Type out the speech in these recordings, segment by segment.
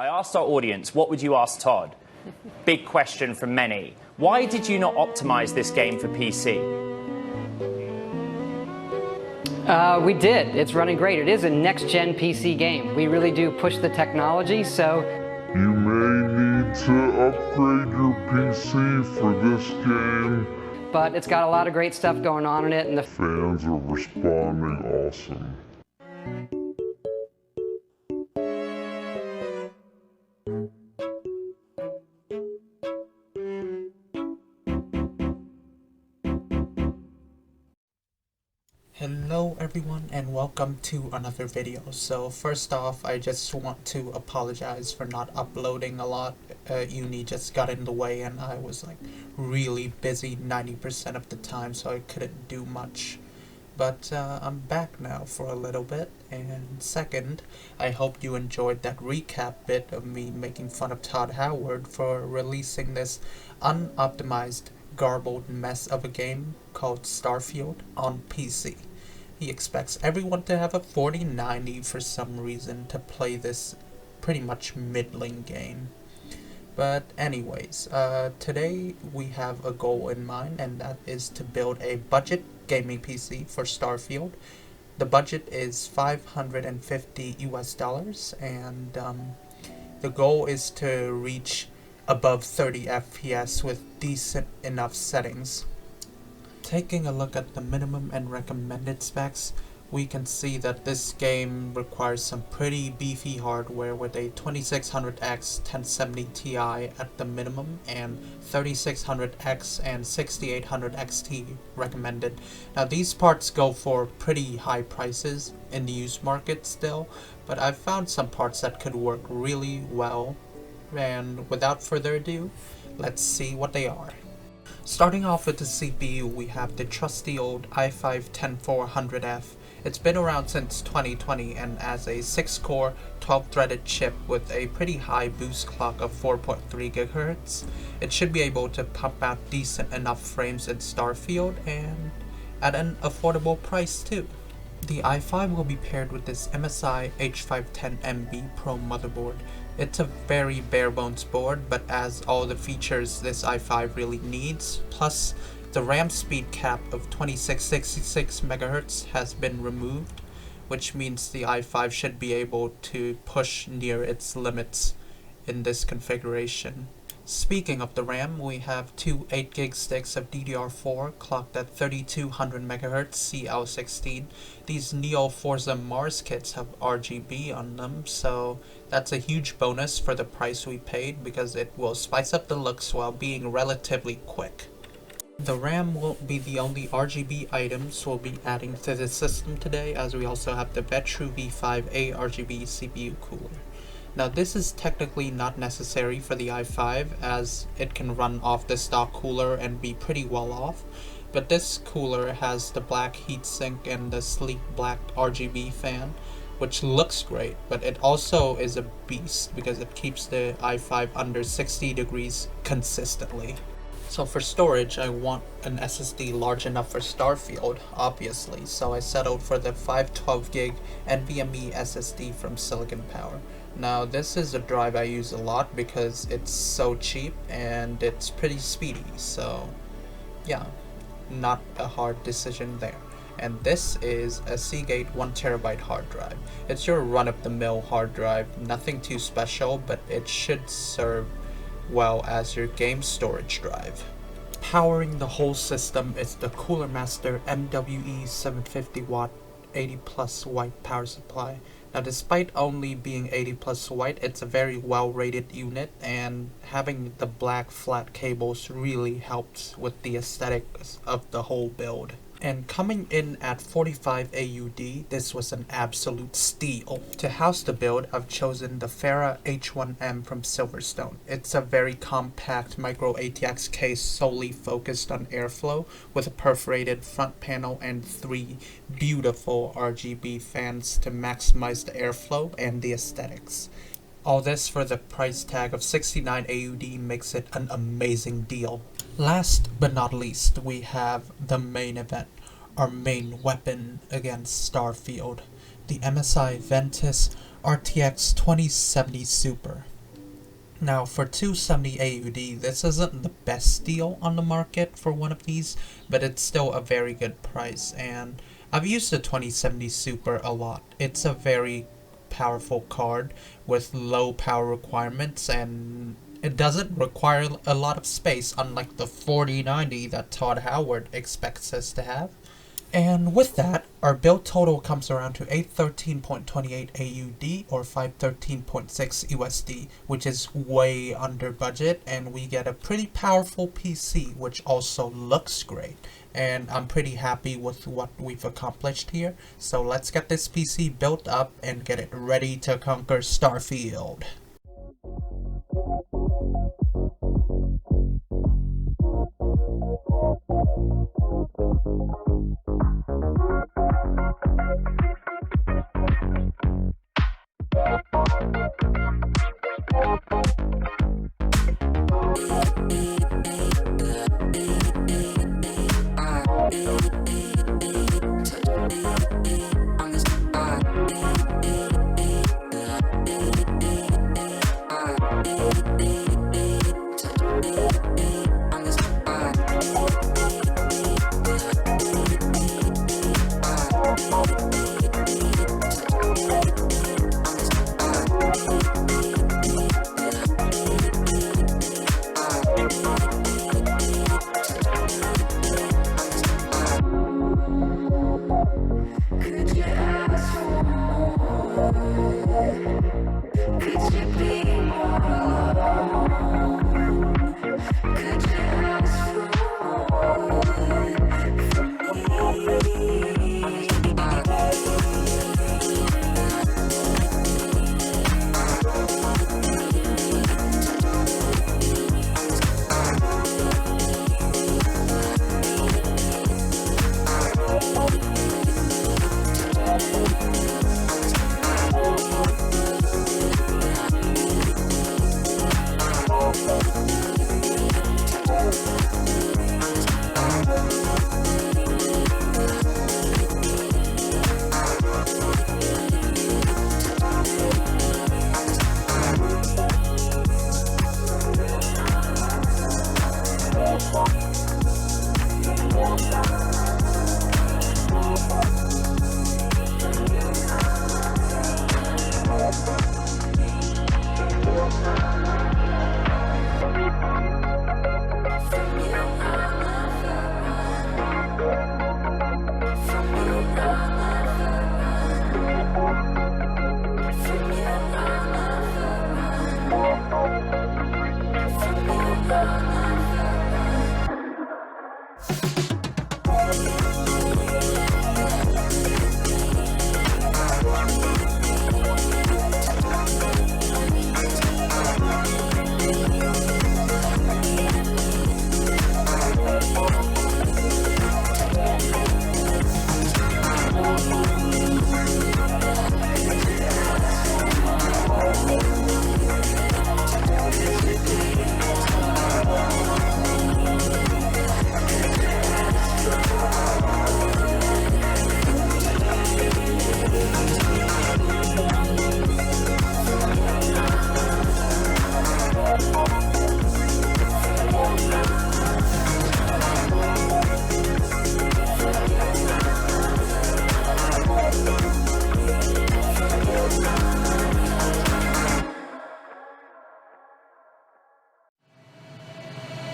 I asked our audience, what would you ask Todd? Big question from many. Why did you not optimize this game for PC? We did. It's running great. It is a next-gen PC game. We really do push the technology, so... You may need to upgrade your PC for this game. But it's got a lot of great stuff going on in it, and the fans are responding awesome. Hello everyone and welcome to another video. So first off, I just want to apologize for not uploading a lot. Uni just got in the way and I was like really busy 90% of the time, so I couldn't do much. But I'm back now for a little bit. And second, I hope you enjoyed that recap bit of me making fun of Todd Howard for releasing this unoptimized, garbled mess of a game called Starfield on PC. He expects everyone to have a 4090 for some reason to play this pretty much middling game. But anyways, today we have a goal in mind, and that is to build a budget gaming PC for Starfield. The budget is $550 US, and the goal is to reach above 30 FPS with decent enough settings. Taking a look at the minimum and recommended specs, we can see that this game requires some pretty beefy hardware with a 2600X 1070 Ti at the minimum and 3600X and 6800 XT recommended. Now these parts go for pretty high prices in the used market still, but I've found some parts that could work really well. And without further ado, let's see what they are. Starting off with the CPU, we have the trusty old i5-10400F. It's been around since 2020 and as a 6-core, 12-threaded chip with a pretty high boost clock of 4.3 GHz. It should be able to pump out decent enough frames in Starfield and at an affordable price too. The i5 will be paired with this MSI H510M-B PRO Motherboard. It's a very bare bones board, but as all the features this i5 really needs, plus the RAM speed cap of 2666 MHz has been removed, which means the i5 should be able to push near its limits in this configuration. Speaking of the RAM, we have two 8GB sticks of DDR4 clocked at 3200 MHz CL16. These Neo Forza Mars kits have RGB on them, so that's a huge bonus for the price we paid because it will spice up the looks while being relatively quick. The RAM won't be the only RGB items we'll be adding to the system today, as we also have the Vetru V5A RGB CPU cooler. Now this is technically not necessary for the i5 as it can run off the stock cooler and be pretty well off, but this cooler has the black heatsink and the sleek black RGB fan, which looks great, but it also is a beast because it keeps the i5 under 60 degrees consistently. So for storage, I want an SSD large enough for Starfield, obviously, so I settled for the 512GB NVMe SSD from Silicon Power. Now this is a drive I use a lot because it's so cheap and it's pretty speedy, so yeah, not a hard decision there. And this is a Seagate 1TB hard drive. It's your run-of-the-mill hard drive, nothing too special, but it should serve well as your game storage drive. Powering the whole system is the Cooler Master MWE 750W 80+ white power supply. Now despite only being 80+ white, it's a very well rated unit, and having the black flat cables really helps with the aesthetics of the whole build. And coming in at 45 AUD, this was an absolute steal. To house the build, I've chosen the Fara H1M from SilverStone. It's a very compact micro ATX case solely focused on airflow, with a perforated front panel and 3 beautiful RGB fans to maximize the airflow and the aesthetics. All this for the price tag of 69 AUD makes it an amazing deal. Last but not least, we have the main event, our main weapon against Starfield, the MSI Ventus RTX 2070 Super. Now for 270 AUD, this isn't the best deal on the market for one of these, but it's still a very good price, and I've used the 2070 Super a lot. It's a very powerful card with low power requirements, and it doesn't require a lot of space, unlike the 4090 that Todd Howard expects us to have. And with that, our build total comes around to 813.28 AUD or 513.6 USD, which is way under budget, and we get a pretty powerful PC, which also looks great. And I'm pretty happy with what we've accomplished here. So let's get this PC built up and get it ready to conquer Starfield.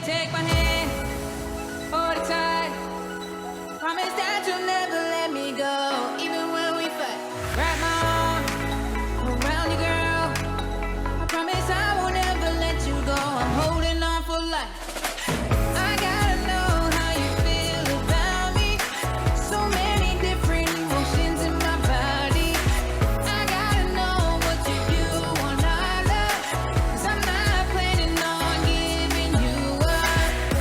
Take my hand, hold it tight. Promise that you'll never let me go, even when we fight. Wrap my arm around you, girl. I promise I will never let you go. I'm holding on for life. I gotta know how you feel about me. So many different emotions in my body. I gotta know what you do on our love, 'cause I'm not planning on giving you up.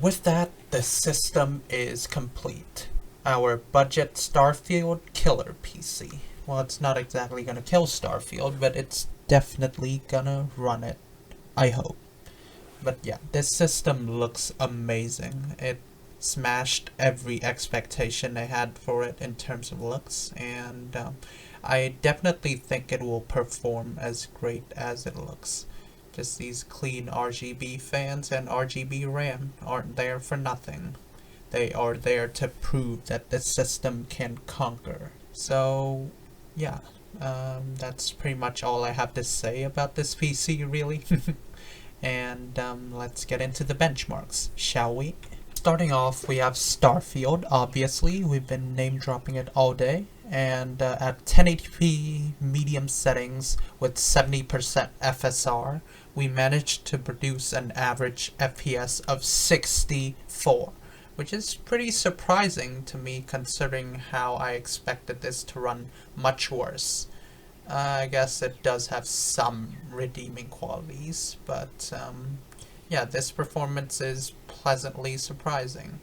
with that, the system is complete. Our budget Starfield killer PC. Well, it's not exactly gonna kill Starfield, but it's definitely gonna run it. I hope. But yeah, this system looks amazing. It smashed every expectation I had for it in terms of looks, and I definitely think it will perform as great as it looks. Just these clean RGB fans and RGB RAM aren't there for nothing. They are there to prove that the system can conquer. So yeah, that's pretty much all I have to say about this PC, really. And let's get into the benchmarks, shall we? Starting off, we have Starfield, obviously. We've been name dropping it all day. And at 1080p medium settings with 70% FSR, we managed to produce an average FPS of 64, which is pretty surprising to me considering how I expected this to run much worse. I guess it does have some redeeming qualities, but yeah, this performance is pleasantly surprising.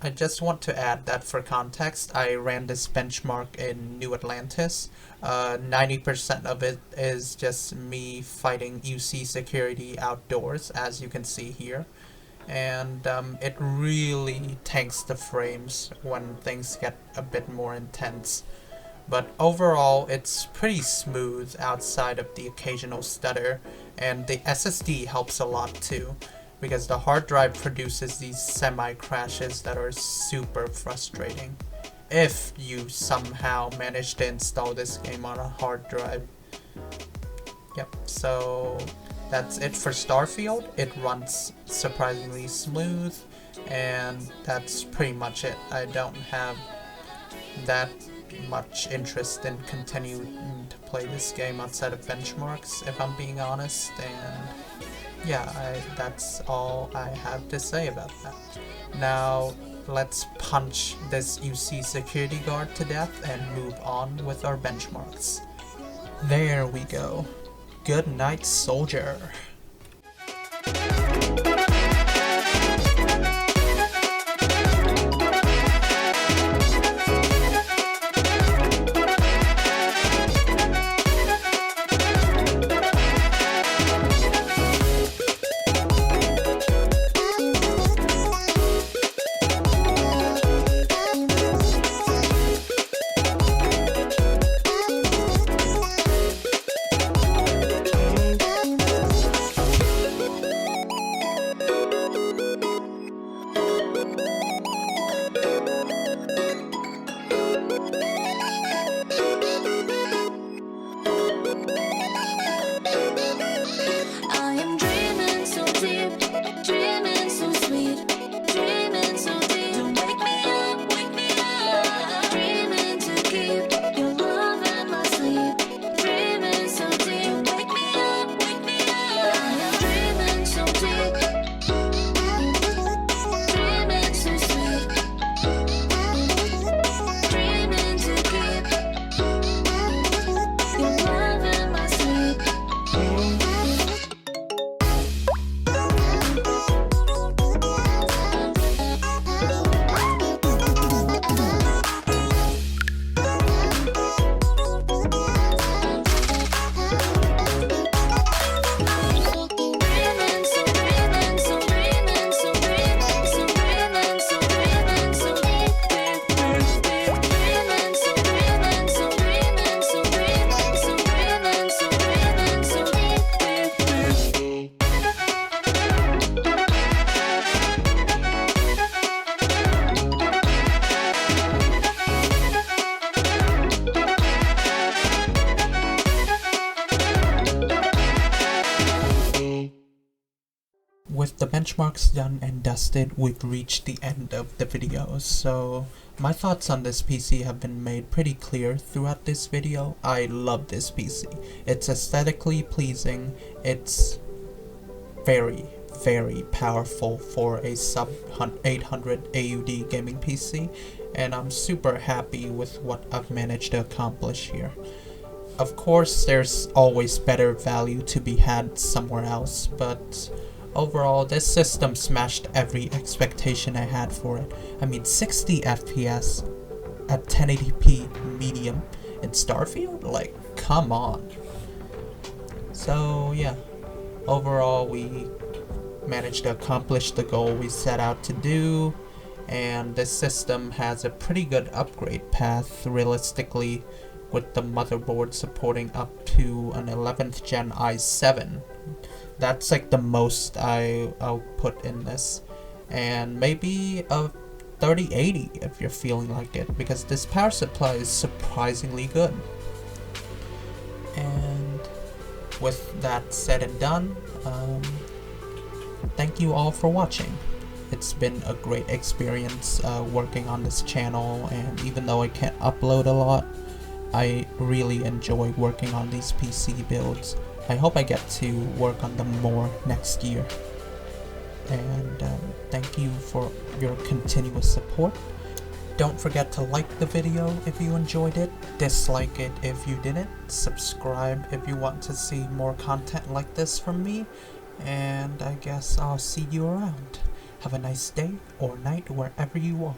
I just want to add that for context, I ran this benchmark in New Atlantis. 90% of it is just me fighting UC security outdoors, as you can see here. And it really tanks the frames when things get a bit more intense. But overall, it's pretty smooth outside of the occasional stutter, and the SSD helps a lot too, because the hard drive produces these semi-crashes that are super frustrating. If you somehow manage to install this game on a hard drive. Yep, so that's it for Starfield. It runs surprisingly smooth, and that's pretty much it. I don't have that much interest in continuing to play this game outside of benchmarks, if I'm being honest, and yeah, that's all I have to say about that. Now, let's punch this UC security guard to death and move on with our benchmarks. There we go. Good night, soldier. With the benchmarks done and dusted, we've reached the end of the video. So my thoughts on this PC have been made pretty clear throughout this video. I love this PC. It's aesthetically pleasing. It's very, very powerful for a sub 800 AUD gaming PC, and I'm super happy with what I've managed to accomplish here. Of course, there's always better value to be had somewhere else, but overall, this system smashed every expectation I had for it. I mean, 60 FPS at 1080p medium in Starfield? Like, come on. So, yeah. Overall, we managed to accomplish the goal we set out to do, and this system has a pretty good upgrade path, realistically, with the motherboard supporting up to an 11th gen i7. That's like the most I'll put in this, and maybe a 3080 if you're feeling like it, because this power supply is surprisingly good. And with that said and done, thank you all for watching. It's been a great experience working on this channel, and even though I can't upload a lot, I really enjoy working on these PC builds. I hope I get to work on them more next year. And thank you for your continuous support. Don't forget to like the video if you enjoyed it, dislike it if you didn't, subscribe if you want to see more content like this from me, and I guess I'll see you around. Have a nice day or night wherever you are.